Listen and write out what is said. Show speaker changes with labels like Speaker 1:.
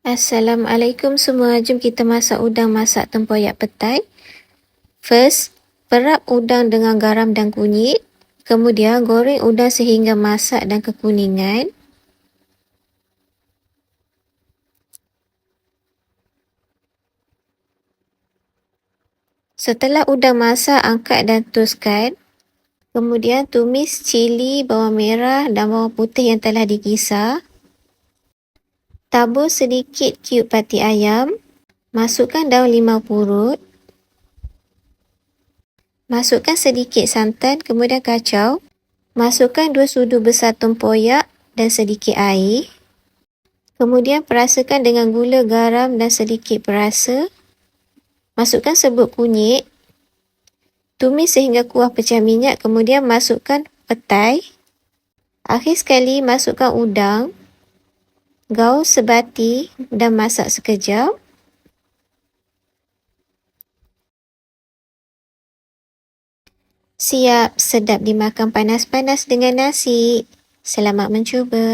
Speaker 1: Assalamualaikum semua. Jom kita masak udang masak tempoyak petai. First, perap udang dengan garam dan kunyit. Kemudian goreng udang sehingga masak dan kekuningan. Setelah udang masak, angkat dan tuskan. Kemudian tumis cili, bawang merah dan bawang putih yang telah dikisar. Tabur sedikit cube pati ayam. Masukkan daun limau purut. Masukkan sedikit santan, kemudian kacau. Masukkan 2 sudu besar tempoyak dan sedikit air. Kemudian perasakan dengan gula, garam dan sedikit perasa. Masukkan serbuk kunyit. Tumis sehingga kuah pecah minyak, kemudian masukkan petai. Akhir sekali masukkan udang. Gaul sebati dan masak sekejap. Siap, sedap dimakan panas-panas dengan nasi. Selamat mencuba.